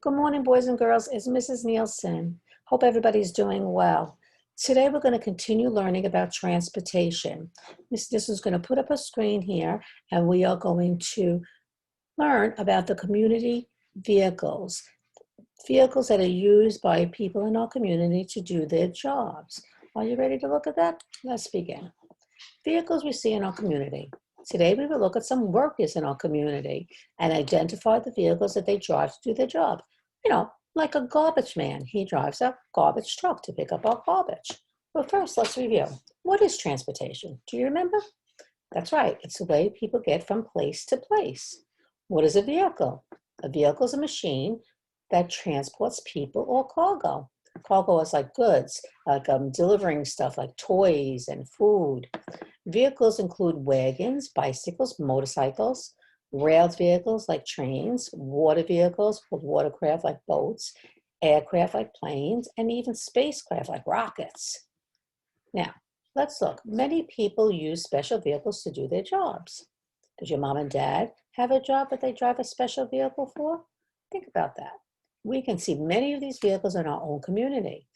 Good morning, boys and girls. It's Mrs. Nielsen. Hope everybody's doing well. Today, we're going to continue learning about transportation. This is going to put up a screen here, and we are going to learn about the community vehicles that are used by people in our community to do their jobs. Are you ready to look at that? Let's begin. Vehicles we see in our community. Today, we will look at some workers in our community and identify the vehicles that they drive to do their job. You know, like a garbage man, he drives a garbage truck to pick up our garbage. But first, let's review. What is transportation? Do you remember? That's right. It's the way people get from place to place. What is a vehicle? A vehicle is a machine that transports people or cargo. Cargo is like goods, like delivering stuff like toys and food. Vehicles include wagons, bicycles, motorcycles, railed vehicles like trains, water vehicles called watercraft like boats, aircraft like planes, and even spacecraft like rockets. Now, let's look. Many people use special vehicles to do their jobs. Does your mom and dad have a job that they drive a special vehicle for? Think about that. We can see many of these vehicles in our own community.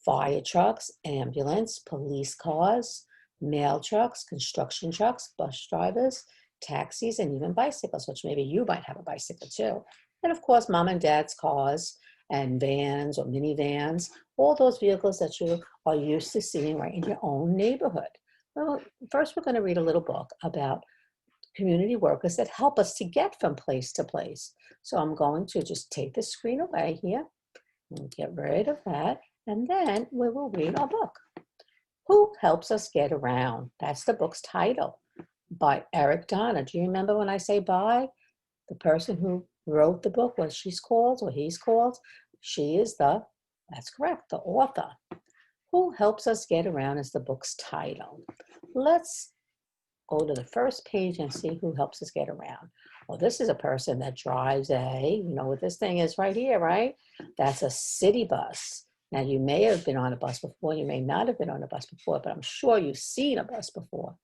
Fire trucks, ambulance, police cars, mail trucks, construction trucks, bus drivers, taxis, and even bicycles, which maybe you might have a bicycle too. And of course, mom and dad's cars and vans or minivans, all those vehicles that you are used to seeing right in your own neighborhood. Well, first we're going to read a little book about community workers that help us to get from place to place. So I'm going to just take the screen away here and get rid of that. And then we will read our book. Who Helps Us Get Around? That's the book's title, by Eric Donna. Do you remember when I say by? The person who wrote the book, what she's called or he's called? She is that's correct, the author. Who Helps Us Get Around is the book's title. Let's go to the first page and see who helps us get around. Well, this is a person that drives you know what this thing is right here, right? That's a city bus. Now, you may have been on a bus before, you may not have been on a bus before, but I'm sure you've seen a bus before.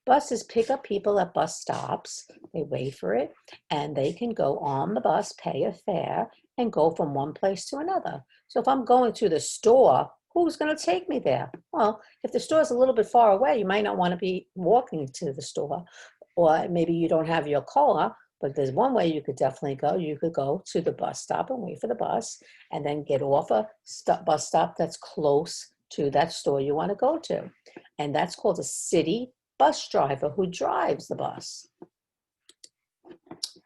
Buses pick up people at bus stops, they wait for it, and they can go on the bus, pay a fare, and go from one place to another. So if I'm going to the store, who's going to take me there? Well, if the store is a little bit far away, you might not want to be walking to the store, or maybe you don't have your car, but there's one way you could definitely go. You could go to the bus stop and wait for the bus, and then get off a bus stop that's close to that store you want to go to. And that's called a city bus driver who drives the bus.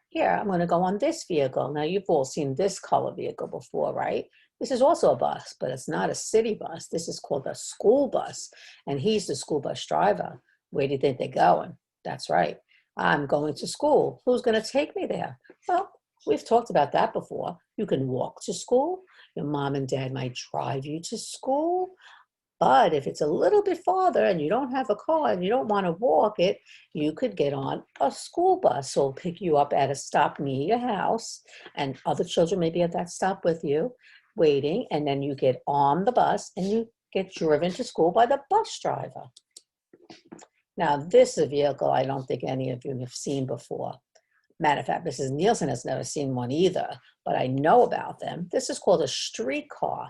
Here, I'm going to go on this vehicle. Now, you've all seen this color vehicle before, right? This is also a bus, but it's not a city bus. This is called a school bus, and he's the school bus driver. Where do you think they're going? That's right. I'm going to school. Who's going to take me there? Well, we've talked about that before. You can walk to school. Your mom and dad might drive you to school. But if it's a little bit farther and you don't have a car and you don't want to walk it, you could get on a school bus. So it'll pick you up at a stop near your house, and other children may be at that stop with you waiting, and then you get on the bus and you get driven to school by the bus driver. Now, this is a vehicle I don't think any of you have seen before. Matter of fact, Mrs. Nielsen has never seen one either, but I know about them. This is called a streetcar.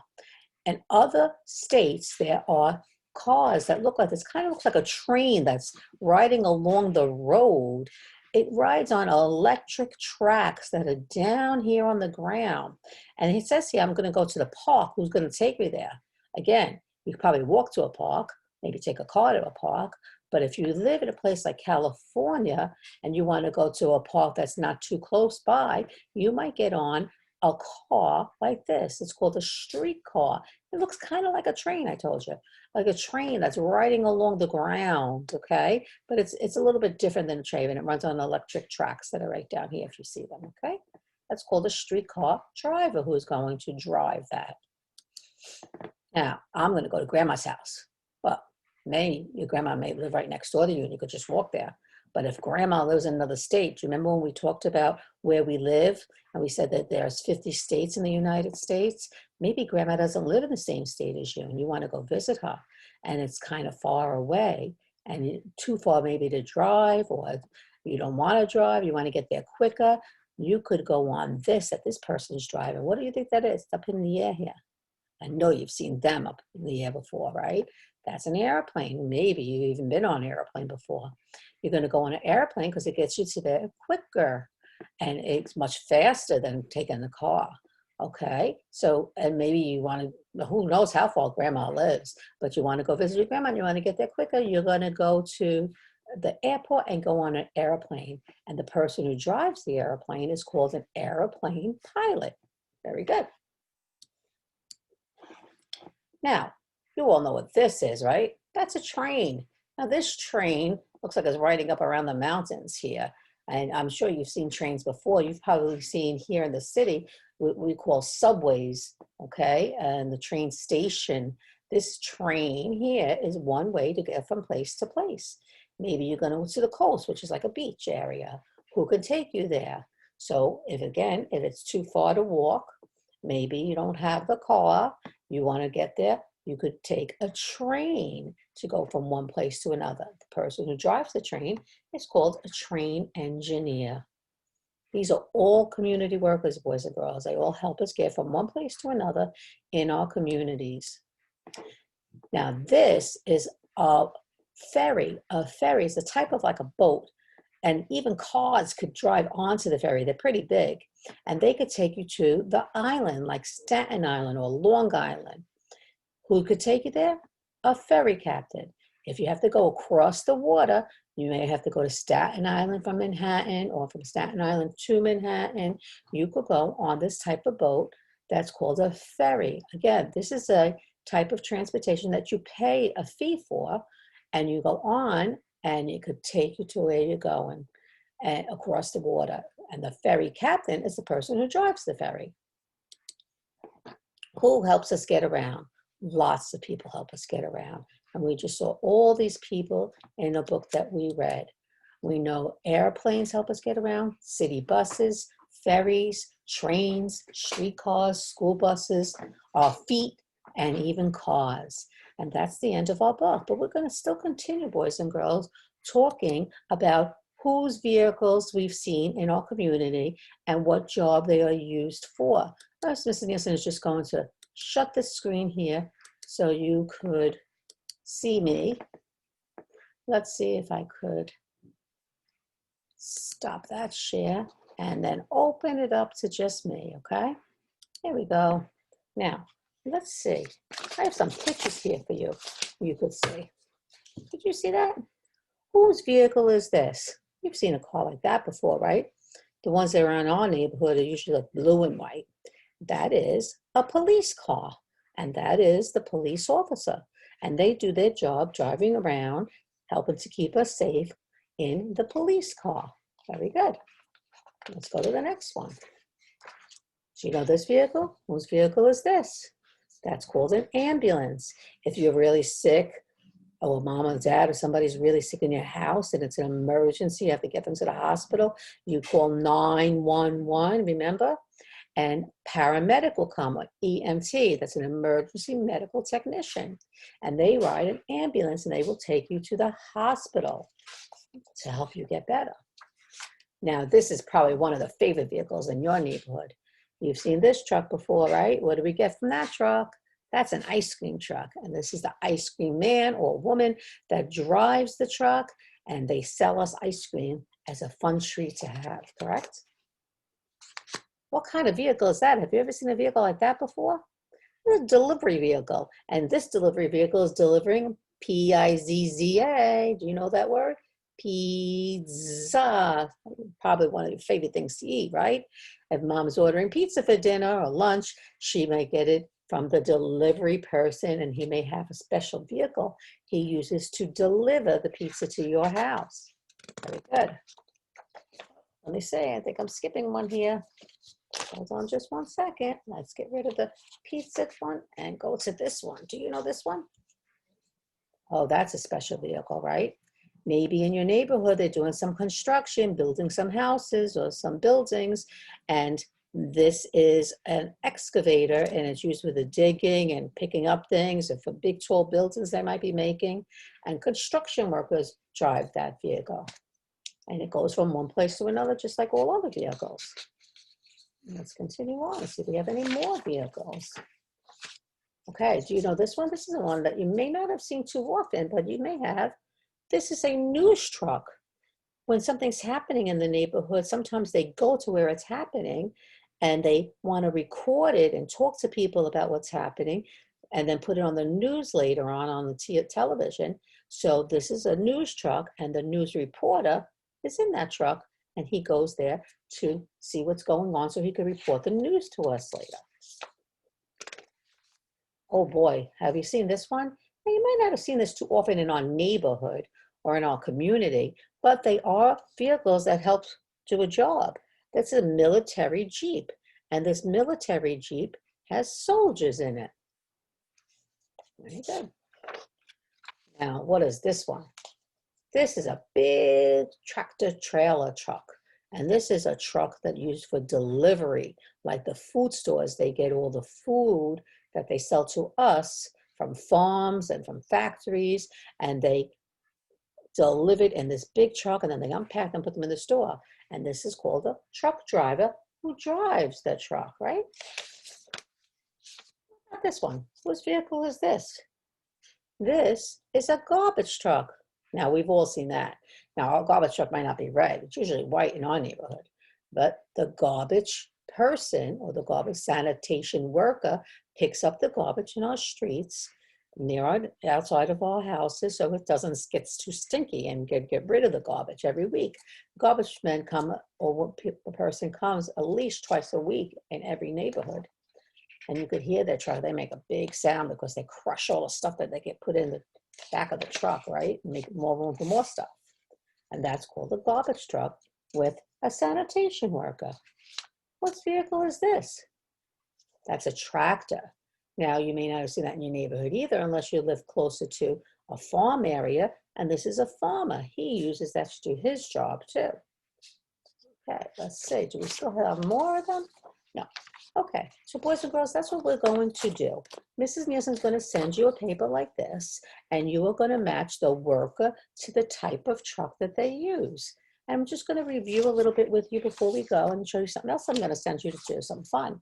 In other states, there are cars that look like this, kind of looks like a train that's riding along the road. It rides on electric tracks that are down here on the ground. And he says here, I'm going to go to the park. Who's going to take me there? Again, you could probably walk to a park, maybe take a car to a park. But if you live in a place like California and you want to go to a park that's not too close by, you might get on a car like this. It's called a streetcar. It looks kind of like a train, I told you, like a train that's riding along the ground, okay? But it's a little bit different than a train, and it runs on electric tracks that are right down here if you see them, okay? That's called a streetcar driver who is going to drive that. Now, I'm going to go to grandma's house. Well, your grandma may live right next door to you and you could just walk there. But if grandma lives in another state, do you remember when we talked about where we live and we said that there's 50 states in the United States? Maybe grandma doesn't live in the same state as you and you want to go visit her and it's kind of far away and too far maybe to drive, or you don't want to drive, you want to get there quicker. You could go on this that this person is driving. What do you think that is? It's up in the air here. I know you've seen them up in the air before, right? That's an airplane. Maybe you've even been on an airplane before. You're going to go on an airplane because it gets you to there quicker, and it's much faster than taking the car. Okay, so, and maybe you want to, who knows how far grandma lives, but you want to go visit your grandma and you want to get there quicker, you're going to go to the airport and go on an airplane. And the person who drives the airplane is called an airplane pilot. Very good. Now, you all know what this is, right? That's a train. Now, this train looks like it's riding up around the mountains here. And I'm sure you've seen trains before. You've probably seen here in the city what we call subways, okay? And the train station. This train here is one way to get from place to place. Maybe you're going to the coast, which is like a beach area. Who can take you there? So if it's too far to walk, maybe you don't have the car, you want to get there, you could take a train to go from one place to another. The person who drives the train is called a train engineer. These are all community workers, boys and girls. They all help us get from one place to another in our communities. Now, this is a ferry. A ferry is a type of like a boat, and even cars could drive onto the ferry. They're pretty big, and they could take you to the island, like Staten Island or Long Island. Who could take you there? A ferry captain. If you have to go across the water, you may have to go to Staten Island from Manhattan, or from Staten Island to Manhattan. You could go on this type of boat that's called a ferry. Again, this is a type of transportation that you pay a fee for, and you go on, and it could take you to where you're going and across the water. And the ferry captain is the person who drives the ferry. Who helps us get around? Lots of people help us get around. And we just saw all these people in a book that we read. We know airplanes help us get around, city buses, ferries, trains, streetcars, school buses, our feet, and even cars. And that's the end of our book. But we're going to still continue, boys and girls, talking about whose vehicles we've seen in our community and what job they are used for. First, Mrs. Nielsen is just going to shut the screen here so you could see me. Let's see if I could stop that share and then open it up to just me, okay? Here we go. Now, let's see. I have some pictures here for you. You could see. Did you see that? Whose vehicle is this? You've seen a car like that before, right? The ones that are in our neighborhood are usually like blue and white. That is a police car, and that is the police officer. And they do their job driving around, helping to keep us safe in the police car. Very good. Let's go to the next one. Do you know this vehicle? Whose vehicle is this? That's called an ambulance. If you're really sick, or mom or dad or somebody's really sick in your house and it's an emergency, you have to get them to the hospital, you call 911, remember? And paramedic will come, like EMT, that's an emergency medical technician. And they ride an ambulance and they will take you to the hospital to help you get better. Now, this is probably one of the favorite vehicles in your neighborhood. You've seen this truck before, right? What do we get from that truck? That's an ice cream truck. And this is the ice cream man or woman that drives the truck, and they sell us ice cream as a fun treat to have, correct? What kind of vehicle is that? Have you ever seen a vehicle like that before? It's a delivery vehicle. And this delivery vehicle is delivering P-I-Z-Z-A. Do you know that word? Pizza. Probably one of your favorite things to eat, right? If mom's ordering pizza for dinner or lunch, she might get it from the delivery person, and he may have a special vehicle he uses to deliver the pizza to your house. Very good. Let me see, I think I'm skipping one here. Hold on just 1 second. Let's get rid of the pizza one and go to this one. Do you know this one? Oh, that's a special vehicle, right? Maybe in your neighborhood, they're doing some construction, building some houses or some buildings, and this is an excavator, and it's used with the digging and picking up things, and for big, tall buildings they might be making, and construction workers drive that vehicle. And it goes from one place to another, just like all other vehicles. Let's continue on and see if we have any more vehicles. Okay, do you know this one? This is the one that you may not have seen too often, but you may have. This is a news truck. When something's happening in the neighborhood, sometimes they go to where it's happening and they want to record it and talk to people about what's happening and then put it on the news later on the television. So this is a news truck, and the news reporter is in that truck, and he goes there to see what's going on so he can report the news to us later. Oh boy, have you seen this one? Now, you might not have seen this too often in our neighborhood or in our community, but they are vehicles that help do a job. That's a military Jeep, and this military Jeep has soldiers in it. Very good. Now, what is this one? This is a big tractor trailer truck, and this is a truck that's used for delivery, like the food stores. They get all the food that they sell to us from farms and from factories, and they deliver it in this big truck, and then they unpack and put them in the store. And this is called a truck driver who drives the truck, right? Not this one. Whose vehicle is this? This is a garbage truck. Now, we've all seen that. Now, our garbage truck might not be red. It's usually white in our neighborhood. But the garbage person or the garbage sanitation worker picks up the garbage in our streets near our, outside of our houses, so it doesn't get too stinky, and get rid of the garbage every week. Garbage men come, or the person comes at least twice a week in every neighborhood. And you could hear their truck. They make a big sound because they crush all the stuff that they get put in the back of the truck, right? And make more room for more stuff. And that's called a garbage truck with a sanitation worker. What vehicle is this? That's a tractor. Now, you may not have seen that in your neighborhood either, unless you live closer to a farm area. And this is a farmer. He uses that to do his job too. Okay, let's see. Do we still have more of them? No. Okay, so boys and girls, that's what we're going to do. Mrs. Nielsen's going to send you a paper like this, and you are going to match the worker to the type of truck that they use. And I'm just going to review a little bit with you before we go and show you something else I'm going to send you to do, some fun.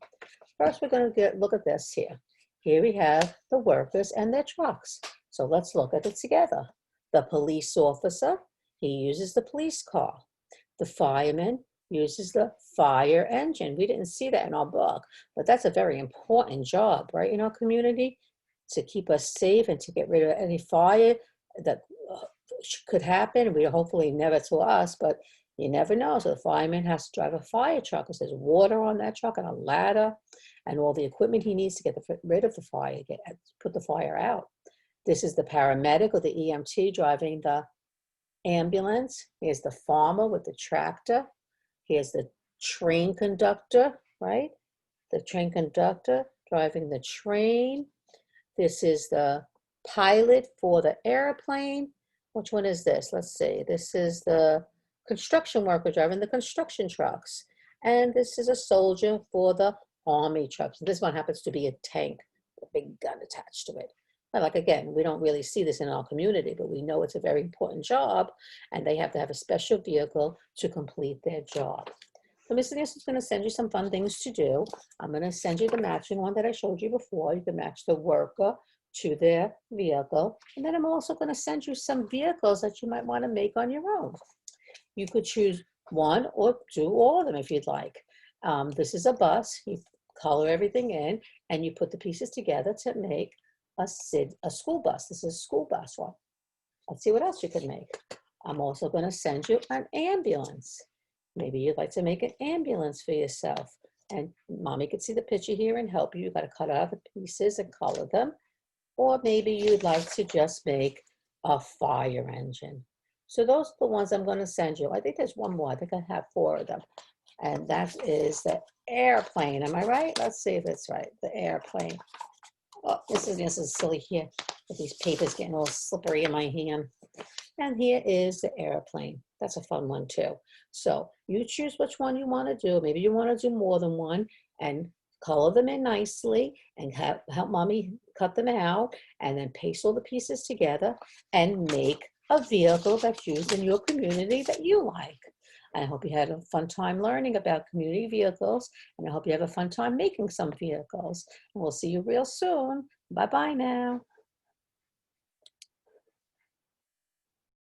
First, we're going to look at this here. Here we have the workers and their trucks. So let's look at it together. The police officer, he uses the police car. The fireman uses the fire engine. We didn't see that in our book, but that's a very important job, right, in our community, to keep us safe and to get rid of any fire that could happen. We hopefully never to us, but you never know. So the fireman has to drive a fire truck because there's water on that truck and a ladder and all the equipment he needs to get rid of the fire, put the fire out. This is the paramedic or the EMT driving the ambulance. Here's the farmer with the tractor. Here's the train conductor, right? The train conductor driving the train. This is the pilot for the airplane. Which one is this? Let's see. This is the construction worker driving the construction trucks. And this is a soldier for the army trucks. This one happens to be a tank, a big gun attached to it. But like, again, we don't really see this in our community, but we know it's a very important job, and they have to have a special vehicle to complete their job. So Mrs. Nielsen's going to send you some fun things to do. I'm going to send you the matching one that I showed you before. You can match the worker to their vehicle. And then I'm also going to send you some vehicles that you might want to make on your own. You could choose one or do all of them if you'd like. This is a bus. You color everything in, and you put the pieces together to make a school bus. This is a school bus one. Let's see what else you can make. I'm also going to send you an ambulance. Maybe you'd like to make an ambulance for yourself. And mommy could see the picture here and help you. You've got to cut out the pieces and color them. Or maybe you'd like to just make a fire engine. So those are the ones I'm going to send you. I think there's one more. I think I have 4 of them. And that is the airplane. Am I right? Let's see if it's right. The airplane. Oh, this is silly here with these papers getting all slippery in my hand. And here is the airplane. That's a fun one too. So you choose which one you want to do. Maybe you want to do more than one, and color them in nicely and help mommy cut them out, and then paste all the pieces together and make a vehicle that's used in your community that you like. I hope you had a fun time learning about community vehicles, and I hope you have a fun time making some vehicles. And we'll see you real soon. Bye-bye now.